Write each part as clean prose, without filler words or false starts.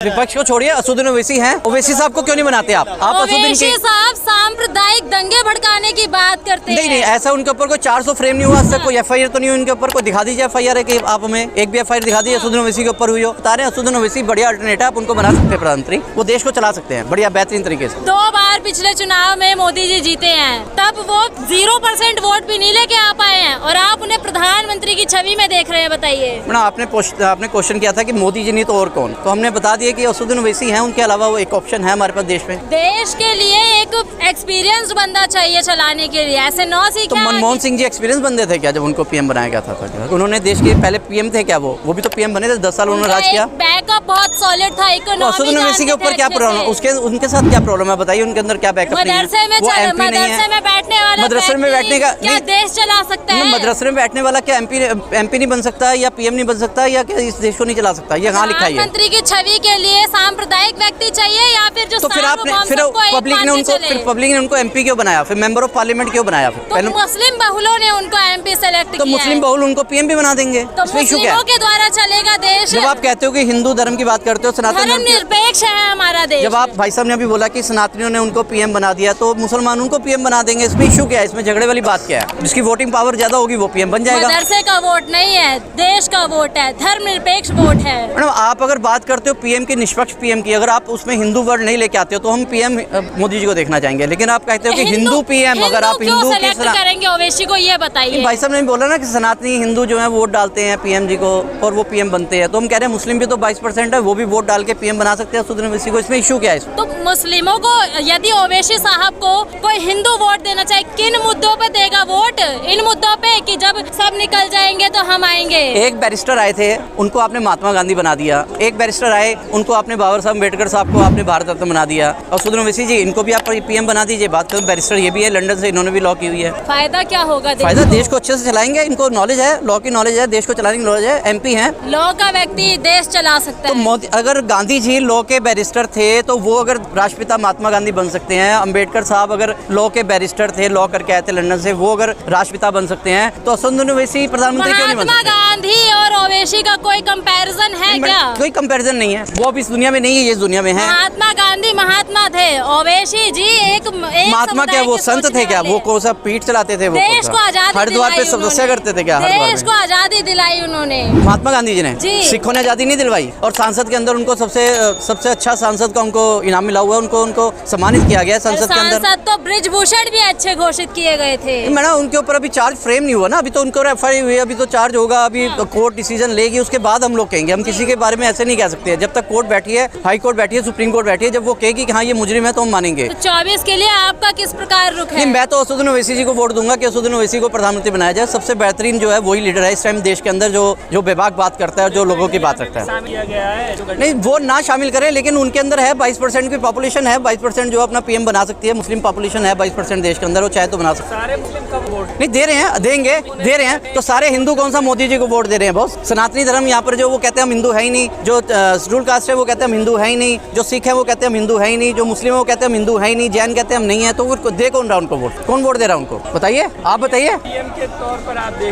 विपक्ष को छोड़िए, असदुद्दीन ओवैसी हैं, ओवैसी साहब को क्यों नहीं बनाते आप ओवैसी साहब सांप्रदायिक दंगे भड़काने की बात करते हैं। नहीं, ऐसा उनके ऊपर कोई 400 फ्रेम नहीं हुआ, आज तक कोई FIR तो नहीं हुई उनके ऊपर। कोई दिखा दीजिए FIR है कि आप हमें एक भी FIR दिखा दीजिए असदुद्दीन ओवैसी के ऊपर हुई हो। बता रहे हैं असदुद्दीन ओवैसी बढ़िया अल्टरनेट है, आप उनको बना सकते हैं प्रधानमंत्री, वो देश को चला सकते हैं बढ़िया बेहतरीन तरीके से। 2 बार पिछले चुनाव में मोदी जी जीते हैं, तब वो 0% वोट भी नहीं लेके आ पाए हैं और आप उन्हें प्रधानमंत्री की छवि में देख रहे हैं। बताइए मैडम, आपने क्वेश्चन किया था कि मोदी जी नहीं तो और कौन, तो हमने बता दिया कि असदुद्दीन ओवैसी हैं, उनके अलावा वो एक ऑप्शन है हमारे पास देश में। देश के लिए एक एक्सपीरियंस बंदा चाहिए चलाने के लिए, ऐसे नौ सीखे। तो मनमोहन सिंह जी एक्सपीरियंस बंदे थे क्या जब उनको PM बनाया गया था? उन्होंने देश के पहले PM थे क्या? वो भी तो PM बने थे, 10 साल उन्होंने राज किया। बैकअप बहुत सॉलिड था। तो असदुद्दीन ओवैसी के ऊपर क्या प्रॉब्लम है? उनके साथ क्या प्रॉब्लम है बताइए? उनके अंदर क्या बैकअप नहीं है? मदरसे में बैठने वाला, मदरसे में बैठने का क्या देश चला सकता है? मदरसे में बैठने वाला क्या MP नहीं बन सकता या PM नहीं बन सकता या क्या इस देश को नहीं चला सकता? ये कहाँ लिखा है? प्रधानमंत्री की छवि के लिए सांप्रदायिक व्यक्ति चाहिए या फिर जो तो फिर पब्लिक ने उनको MP क्यों बनाया? फिर मेंबर ऑफ पार्लियामेंट क्यों बनाया? तो मुस्लिम बहुलों ने उनको MP सेलेक्ट किया। तो मुस्लिम बहुल उनको PM भी बना देंगे, तो मुस्लिमों के द्वारा चलेगा देश। जब आप कहते हो कि हिंदू धर्म की बात करते हो, सनातन धर्म निरपेक्ष है हमारा देश। जब आप भाई साहब ने अभी बोला कि सनातनियों ने उनको PM बना दिया, तो मुसलमान उनको PM बना देंगे, इसमें इशू क्या है? इसमें झगड़े वाली बात क्या है? जिसकी वोटिंग पावर ज्यादा होगी वो PM बन जाएगा। मदरसे का वोट नहीं है, देश का वोट है, धर्म निरपेक्ष वोट है। मैडम, आप अगर बात करते हो PM की, निष्पक्ष PM की, अगर आप उसमें हिंदू वर्ड नहीं लेके आते हो तो हम PM मोदी जी को देखना चाहेंगे, लेकिन आप कहते हो कि हिंदू PM। अगर आप हिंदू करेंगे ओवैसी को, ये बताइए। भाई साहब ने बोला ना कि सनातनी हिंदू जो है वोट डालते हैं PM जी को और वो PM बनते हैं, तो हम कह रहे हैं मुस्लिम भी तो 22% है, वो भी वोट डाल के PM बना सकते हैं असदुद्दीन ओवैसी को, इसमें इशू क्या है? तो मुस्लिमों को यदि ओवैसी साहब को कोई हिंदू वोट देना चाहिए, किन मुद्दों पे देगा वोट? इन मुद्दों पे कि जब सब निकल जाएंगे तो हम आएंगे। एक बैरिस्टर आए थे, उनको आपने महात्मा गांधी बना दिया। एक बैरिस्टर आए, उनको आपने बाबा साहब अम्बेडकर साहब को आपने भारत रत्न बना दिया। असदुद्दीन ओवैसी जी, इनको भी आप PM बना दीजिए। बात करो, बैरिस्टर ये भी है, लंदन से इन्होंने भी लॉ की हुई है। फायदा क्या होगा? फायदा देश को अच्छे से चलाएंगे, इनको नॉलेज है, लॉ की नॉलेज है, देश को चलाने की नॉलेज है, MP है। लॉ का व्यक्ति देश चला सकता है। तो अगर गांधी जी लॉ के बैरिस्टर थे तो वो अगर राष्ट्रपिता महात्मा गांधी बन सकते हैं, अम्बेडकर साहब अगर लॉ के बैरिस्टर थे, लॉ करके आए थे लंदन से, वो अगर राष्ट्रपिता बन सकते हैं, तो असदुद्दीन ओवैसी प्रधानमंत्री क्यों नहीं बन सकते? महात्मा गांधी और ओवैसी का कोई कंपैरिजन है क्या? कोई कंपैरिजन नहीं है, वो अब इस दुनिया में नहीं है, ये दुनिया में है। महात्मा गांधी महात्मा थे, ओवैसी जी एक महात्मा क्या वो संत थे क्या? वो कौन सा पीठ चलाते थे? वो देश को आजादी हरिद्वार पे तपस्या करते थे क्या? देश को आजादी दिलाई उन्होंने, महात्मा गांधी जी ने। सिखों ने आजादी नहीं दिलवाई, और सांसद के अंदर उनको सबसे अच्छा सांसद का उनको इनाम मिला हुआ है, उनको सम्मानित किया गया संसद के अंदर। सांसद तो बृजभूषण भी अच्छे घोषित किए गए थे। मैडम, उनके ऊपर अभी चार्ज फ्रेम नहीं हुआ ना, अभी तो उनको FIR हुई है, अभी तो चार्ज होगा, अभी कोर्ट डिसीजन लेगी, उसके बाद हम लोग कहेंगे। हम किसी के बारे में ऐसे नहीं कह सकते, जब तक कोर्ट बैठी है, हाई कोर्ट बैठी है, सुप्रीम कोर्ट बैठी है, जब वो कहेगी कि हाँ ये मुजरिम है तो हम मानेंगे। 24 के लिए आपका किस प्रकार रुख है? मैं तो असदुद्दीन ओवैसी जी को वोट दूंगा कि असदुद्दीन ओवैसी को प्रधानमंत्री बनाया जाए। सबसे बेहतरीन जो है वही लीडर है इस टाइम देश के अंदर, जो बेबाक बात करता है और जो लोगों की बात रखता है। नहीं, वो ना शामिल करें, लेकिन उनके अंदर है 22% की पॉपुलेशन है, 22% जो अपना PM बना सकती है। मुस्लिम पॉपुलेशन है 22% देश के अंदर, वो चाहे तो बना सकते हैं। नहीं दे रहे हैं, देंगे, दे रहे हैं। तो सारे हिंदू कौन सा मोदी जी को वोट दे रहे हैं बॉस? सनातनी धर्म यहाँ पर जो वो कहते हैं हम हिंदू है ही नहीं, जो शेड्यूल कास्ट है वो कहते हैं हम हिंदू है ही नहीं, जो सिख है वो कहते हैं हम हिंदू है ही नहीं, जो मुस्लिम है वो कहते हैं हम हिंदू है ही नहीं, जैन कहते हैं हम नहीं है, तो दे कौन रहा उनको वोट? कौन वोट दे रहा है उनको? बताइए, आप बताइए।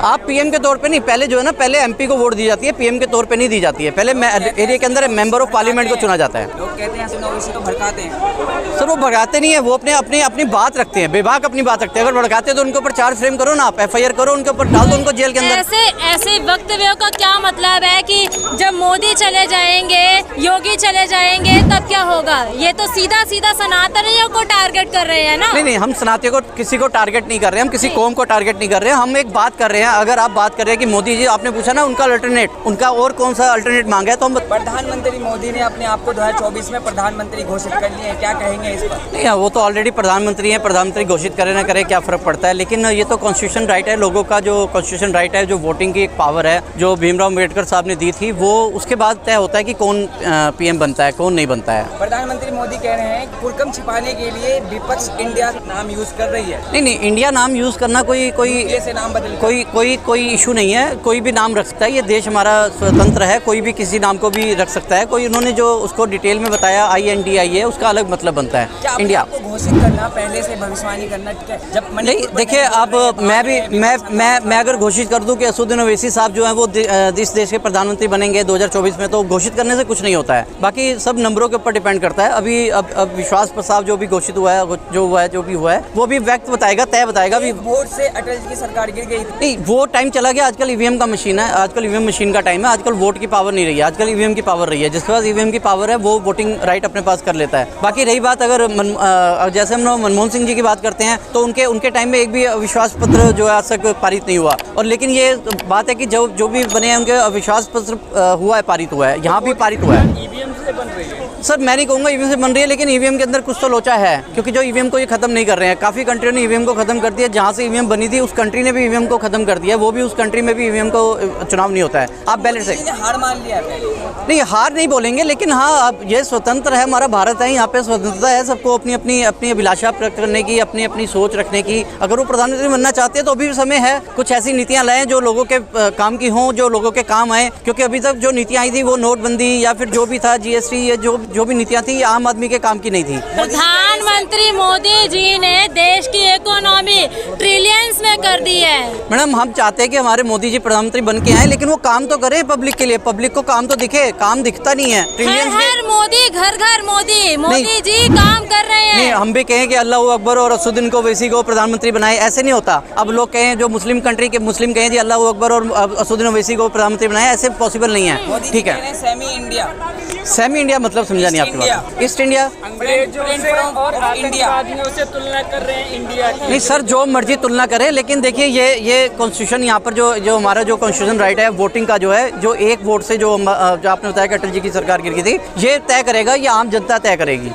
आप PM के तौर पे नहीं, पहले जो है ना, पहले MP को वोट दी जाती है, PM के तौर पे नहीं दी जाती है। पहले एरिया के अंदर मेंबर ऑफ पार्लियामेंट को चुना जाता है। लोग कहते हैं तो भड़काते हैं। सर, वो भड़काते नहीं है, वो अपनी बात रखते हैं, बेबाक अपनी बात रखते हैं। अगर भड़काते हैं तो उनके ऊपर चार्ज फ्रेम करो ना, आप FIR करो, उनके ऊपर डाल दो उनको जेल के अंदर। ऐसे वक्तव्यों का क्या मतलब है कि जब मोदी चले जाएंगे, योगी चले जाएंगे, तब क्या होगा? ये तो सीधा सनातनियों को टारगेट कर रहे हैं ना। नहीं, हम सनातनियों को किसी को टारगेट नहीं कर रहे हैं, हम किसी कौम को टारगेट नहीं कर रहे हैं। हम एक बात कर रहे हैं, अगर आप बात कर रहे हैं कि मोदी जी, आपने पूछा ना उनका अल्टरनेट, उनका और कौन सा अल्टरनेट मांगा है, तो हम प्रधानमंत्री मोदी ने अपने आप को 2024 में प्रधानमंत्री घोषित कर लिए, क्या कहेंगे इस पर? नहीं, वो तो ऑलरेडी प्रधानमंत्री हैं, प्रधानमंत्री घोषित करे ना करे क्या फर्क पड़ता है। लेकिन ये तो कॉन्स्टिट्यूशन राइट है, लोगों का जो कॉन्स्टिट्यूशन राइट है, जो वोटिंग की एक पावर है, जो भीमराव अम्बेडकर साहब ने दी थी, वो उसके बाद तय होता है कि कौन PM बनता है, कौन नहीं बनता है। प्रधानमंत्री प्रधानमंत्री मोदी कह रहे हैं कि कुरकम छिपाने के लिए विपक्ष इंडिया नाम यूज कर रही है। नहीं, इंडिया नाम यूज़ करना कोई से नाम बदल कोई इशू नहीं है। कोई भी नाम रख सकता है, ये देश हमारा स्वतंत्र है, कोई भी किसी नाम को भी रख सकता है। कोई उन्होंने जो उसको डिटेल में बताया INDI है, उसका अलग मतलब बनता है। क्या इंडिया आपको घोषित करना, पहले से भविष्यवाणी करना, ठीक है? जब नहीं, देखिए अब मैं अगर घोषित कर दूं कि असदुद्दीन ओवैसी साहब जो हैं वो इस देश के प्रधानमंत्री बनेंगे 2024 में, तो घोषित करने से कुछ नहीं होता है। बाकी सब नंबरों के ऊपर डिपेंड करता है। अभी अब विश्वास प्रस्ताव जो भी घोषित हुआ है, जो भी हुआ है वो भी वक्त बताएगा, तय बताएगा। अभी वोट से अटल जी की सरकार गिर गई थी। नहीं, वो टाइम चला गया। आजकल EVM का मशीन है, आजकल EVM मशीन का टाइम है। आजकल वोट की पावर नहीं रही है, आजकल EVM की पावर रही है। जिसके पास EVM की पावर है वो वोटिंग राइट अपने पास कर लेता है। बाकी रही बात, अगर जैसे हम मनमोहन सिंह जी की बात करते हैं तो उनके टाइम में एक भी अविश्वास पत्र जो है आज तक पारित नहीं हुआ। और लेकिन ये बात है कि जो भी बने हैं उनके अविश्वास पत्र हुआ है, पारित हुआ है, यहाँ भी पारित हुआ है। EVM से बन रही है सर, मैं नहीं कहूँगा EVM से बन रही है, लेकिन EVM के अंदर कुछ तो लोचा है, क्योंकि जो EVM को ये खत्म नहीं कर रहे हैं। काफ़ी कंट्रियों ने EVM को खत्म कर दिया। जहाँ से EVM बनी थी उस कंट्री ने भी EVM को खत्म कर दिया। वो भी उस कंट्री में भी EVM को चुनाव नहीं होता है। आप बैलेट से हार मान लिया है। नहीं, हार नहीं बोलेंगे, लेकिन हाँ, अब ये स्वतंत्र है, हमारा भारत है, यहाँ पे स्वतंत्रता है सबको अपनी अभिलाषा प्रकट करने की, अपनी सोच रखने की। अगर वो प्रधानमंत्री बनना चाहते हैं तो अभी भी समय है। कुछ ऐसी नीतियाँ लाएं जो लोगों के काम की हों, जो लोगों के काम आए। क्योंकि अभी तक जो नीतियाँ आई थी वो नोटबंदी या फिर जो भी था GST, ये जो भी नीतियाँ थी आम आदमी के काम की नहीं थी। प्रधानमंत्री मोदी जी ने देश की इकोनॉमी ट्रिलियंस में कर दी है। मैडम, हम चाहते हैं कि हमारे मोदी जी प्रधानमंत्री बन के आए, लेकिन वो काम तो करें पब्लिक के लिए। पब्लिक को काम तो दिखे, काम दिखता नहीं है। हर मोदी, घर घर मोदी जी काम कर रहे हैं। नहीं, हम भी कहें कि अल्लाह अकबर और असदुद्दीन ओवैसी को प्रधानमंत्री बनाए, ऐसे नहीं होता। अब लोग कहें, जो मुस्लिम कंट्री के मुस्लिम कहें जी अल्लाह अकबर और असदुद्दीन ओवैसी को प्रधानमंत्री बनाए, ऐसे पॉसिबल नहीं है। ठीक है, सेमी इंडिया मतलब समझा नहीं आपकी बात। ईस्ट इंडिया और आतंकवादियों से तुलना कर रहे हैं इंडिया की। नहीं सर, जो मर्जी तुलना करें, लेकिन देखिए ये कॉन्स्टिट्यूशन यहाँ पर जो हमारा जो कॉन्स्टिट्यूशन राइट है वोटिंग का, जो है, जो एक वोट से जो आपने बताया कि अटल जी की सरकार गिर गई थी, ये तय करेगा, ये आम जनता तय करेगी।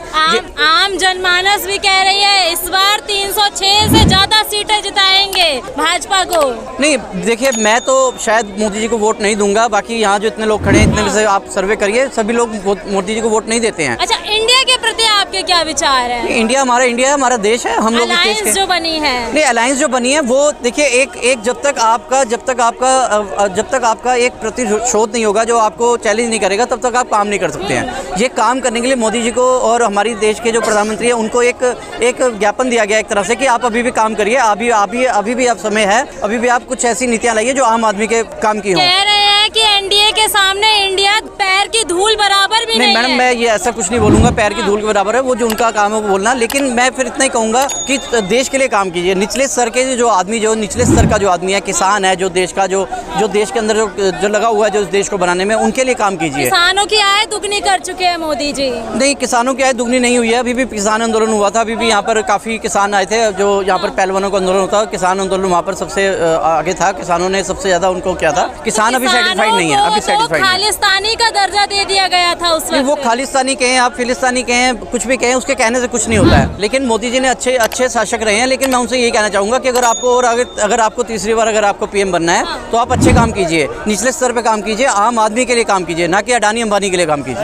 आम जनमानस भी कह रही है इस बार 306 से ज्यादा सीटें जिताएंगे भाजपा को। नहीं, देखिए, मैं तो शायद मोदी जी को वोट नहीं दूंगा। बाकी यहाँ जो इतने लोग खड़े हैं, इतने में से आप सर्वे करिए, सभी लोग मोदी जी को वोट नहीं देते हैं। अच्छा, इंडिया के प्रति आपके क्या विचार है? इंडिया हमारा देश है, हम लोग अलायंस जो बनी है। नहीं, अलायंस जो बनी है वो देखिए, एक जब तक आपका एक प्रतिशोध नहीं होगा, जो आपको चैलेंज नहीं करेगा, तब तक आप काम नहीं कर सकते हैं। ये काम करने के लिए मोदी जी को और हमारी देश के जो प्रधानमंत्री है उनको एक ज्ञापन दिया गया एक तरह से कि आप अभी भी काम करिए, अभी भी आप समय है, अभी भी आप कुछ ऐसी नीतियाँ लाइए जो आम आदमी के काम की हों। कह रहे हैं कि एनडीए के सामने इंडिया पैर की धूल बराबर भी नहीं है। मैडम, मैं ये ऐसा कुछ नहीं बोलूंगा पैर की धूल के बराबर है, वो जो उनका काम है वो बोलना। लेकिन मैं फिर इतना ही कहूंगा कि देश के लिए काम कीजिए। निचले स्तर के जो आदमी, जो निचले स्तर का जो आदमी है, किसान है, जो देश के अंदर जो लगा हुआ है, जो देश को बनाने में, उनके लिए काम कीजिए। किसानों की आय दुगनी कर चुके हैं मोदी जी। नहीं, किसानों की आय दुगनी नहीं हुई है। अभी भी किसान आंदोलन हुआ था, अभी भी यहाँ पर काफी किसान आए थे। जो यहाँ पर पहलवानों का आंदोलन होता है, किसान आंदोलन वहाँ पर सबसे आगे था। किसानों ने सबसे ज्यादा उनको किया था। किसान अभी सेटिस्फाइड नहीं है, अभी सेटिस्फाइड खालिस्तानी का दर्जा दे दिया गया था उस वक्त। वो खालिस्तानी कहें, आप फिलिस्तानी कहें, कुछ भी कहें, उसके कहने से कुछ नहीं होता है। लेकिन मोदी जी ने अच्छे शासक रहे हैं। लेकिन मैं उनसे यही कहना चाहूँगा कि अगर आपको तीसरी बार अगर आपको PM बनना है तो आप अच्छे काम कीजिए, निचले स्तर पे काम कीजिए, आम आदमी के लिए काम कीजिए, ना कि अडानी अंबानी के लिए काम कीजिए।